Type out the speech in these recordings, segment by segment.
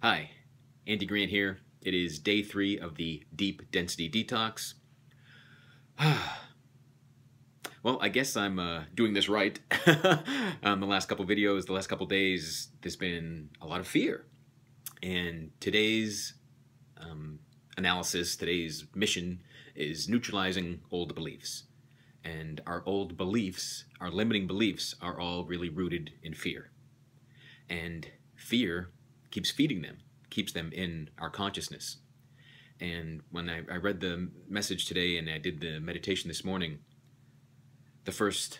Hi, Andy Grant here. It is day 3 of the Deep Density Detox. Well, I guess I'm doing this right. The last couple videos, the last couple days, there's been a lot of fear. And today's analysis, today's mission is neutralizing old beliefs. And our old beliefs, our limiting beliefs, are all really rooted in fear. And fear keeps feeding them, keeps them in our consciousness. And when I read the message today and I did the meditation this morning, the first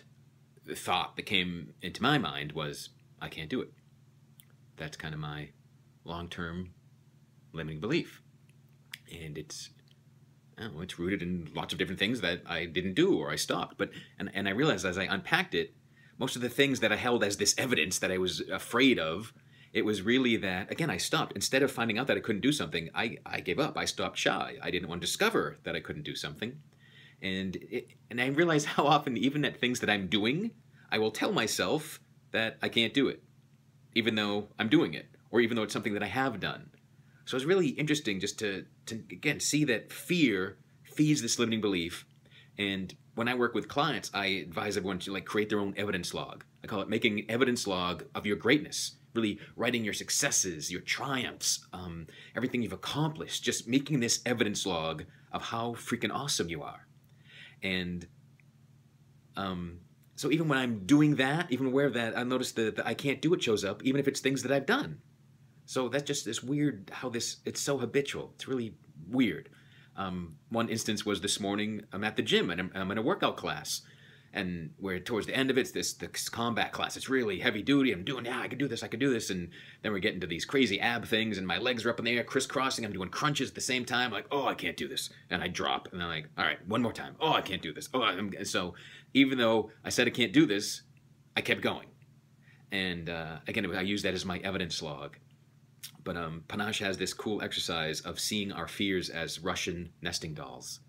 thought that came into my mind was, I can't do it. That's kind of my long-term limiting belief. And it's rooted in lots of different things that I didn't do or I stopped. And I realized as I unpacked it, most of the things that I held as this evidence that I was afraid of, it was really that, again, I stopped. Instead of finding out that I couldn't do something, I gave up. I stopped shy. I didn't want to discover that I couldn't do something. And I realized how often, even at things that I'm doing, I will tell myself that I can't do it, even though I'm doing it, or even though it's something that I have done. So it's really interesting just to again, see that fear feeds this limiting belief. And when I work with clients, I advise everyone to create their own evidence log. I call it making an evidence log of your greatness. Really writing your successes, your triumphs, everything you've accomplished. Just making this evidence log of how freaking awesome you are. And so even when I'm doing that, even aware of that, I notice that the I can't do it shows up, even if it's things that I've done. So that's just this weird how it's so habitual. It's really weird. One instance was this morning, I'm at the gym and I'm in a workout class. And where towards the end of it, it's this combat class. It's really heavy duty. I'm doing, I can do this, I can do this. And then we're getting to these crazy ab things and my legs are up in the air, crisscrossing. I'm doing crunches at the same time. Like, oh, I can't do this. And I drop. And I'm like, all right, one more time. Oh, I can't do this. So even though I said I can't do this, I kept going. And again, I use that as my evidence log. But Panache has this cool exercise of seeing our fears as Russian nesting dolls.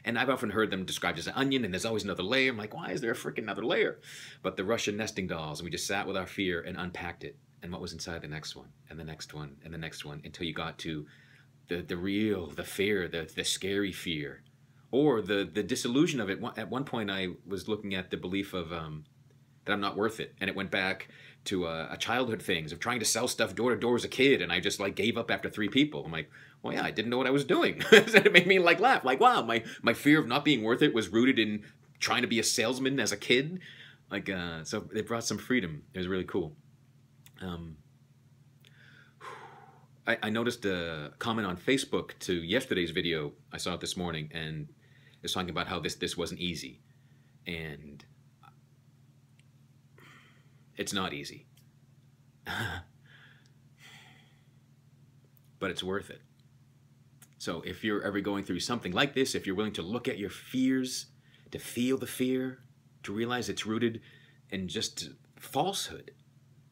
And I've often heard them described as an onion, and there's always another layer. I'm like, why is there a freaking another layer? But the Russian nesting dolls, and we just sat with our fear and unpacked it. And what was inside the next one, and the next one, and the next one, until you got to the real, the fear, the scary fear. Or the disillusion of it. At one point, I was looking at the belief of that I'm not worth it. And it went back to a childhood things of trying to sell stuff door to door as a kid, and I just gave up after 3 people. I'm like, well, yeah, I didn't know what I was doing. It made me laugh. Like, wow, my fear of not being worth it was rooted in trying to be a salesman as a kid. So it brought some freedom. It was really cool. I noticed a comment on Facebook to yesterday's video. I saw it this morning, and it's talking about how this wasn't easy, and it's not easy. But it's worth it. So if you're ever going through something like this, if you're willing to look at your fears, to feel the fear, to realize it's rooted in just falsehood.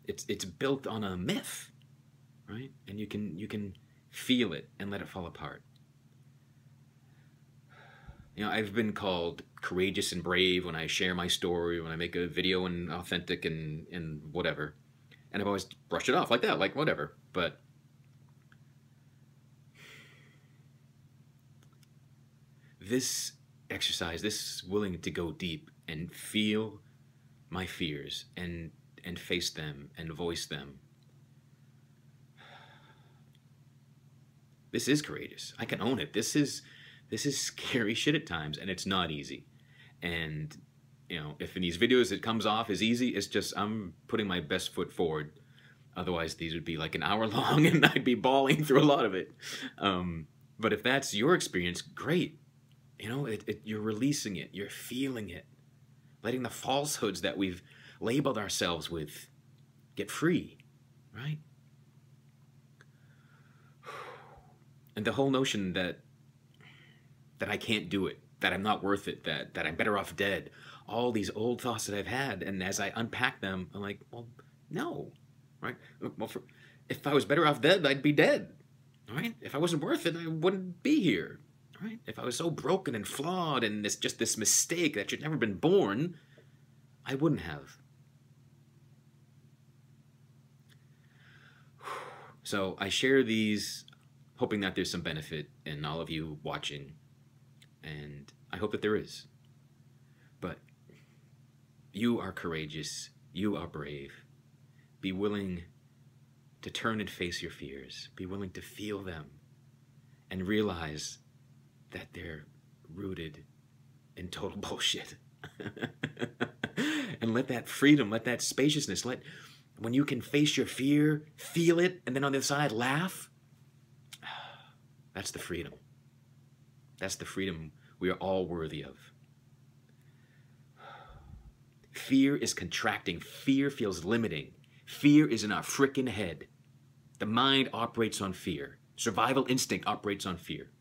It's built on a myth, right? And you can feel it and let it fall apart. You know, I've been called courageous and brave when I share my story, when I make a video and authentic and whatever. And I've always brushed it off like that, like whatever. But this exercise, this willing to go deep and feel my fears and face them and voice them. This is courageous. I can own it. This is scary shit at times, and it's not easy. And you know, if in these videos it comes off as easy, it's just I'm putting my best foot forward. Otherwise, these would be like an hour long, and I'd be bawling through a lot of it. But if that's your experience, great. You know, you're releasing it. You're feeling it. Letting the falsehoods that we've labeled ourselves with get free, right? And the whole notion that I can't do it, that I'm not worth it, that I'm better off dead, all these old thoughts that I've had, and as I unpack them, I'm like, well, no, right? Well, if I was better off dead, I'd be dead, right? If I wasn't worth it, I wouldn't be here, right? If I was so broken and flawed and just this mistake that should never been born, I wouldn't have. So I share these hoping that there's some benefit in all of you watching, and I hope that there is. But you are courageous, you are brave. Be willing to turn and face your fears. Be willing to feel them and realize that they're rooted in total bullshit. And let that freedom, let that spaciousness, when you can face your fear, feel it, and then on the other side laugh, that's the freedom. That's the freedom we are all worthy of. Fear is contracting. Fear feels limiting. Fear is in our frickin' head. The mind operates on fear. Survival instinct operates on fear.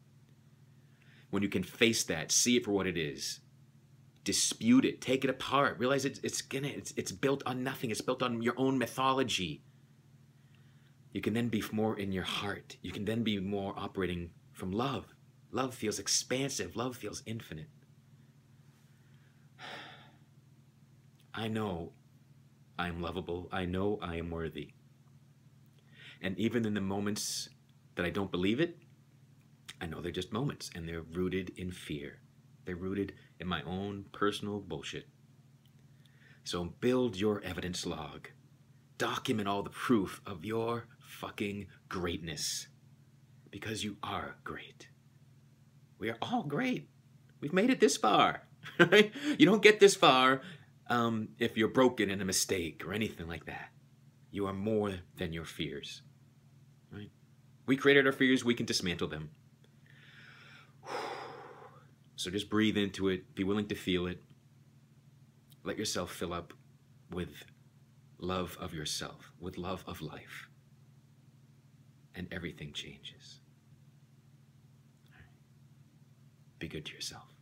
When you can face that, see it for what it is, dispute it, take it apart, realize it's built on nothing. It's built on your own mythology. You can then be more in your heart. You can then be more operating from love. Love feels expansive. Love feels infinite. I know I am lovable. I know I am worthy. And even in the moments that I don't believe it, I know they're just moments, and they're rooted in fear. They're rooted in my own personal bullshit. So build your evidence log. Document all the proof of your fucking greatness. Because you are great. We are all great. We've made it this far. Right? You don't get this far if you're broken in a mistake or anything like that. You are more than your fears. Right? We created our fears. We can dismantle them. So just breathe into it. Be willing to feel it. Let yourself fill up with love of yourself, with love of life. And everything changes. Be good to yourself.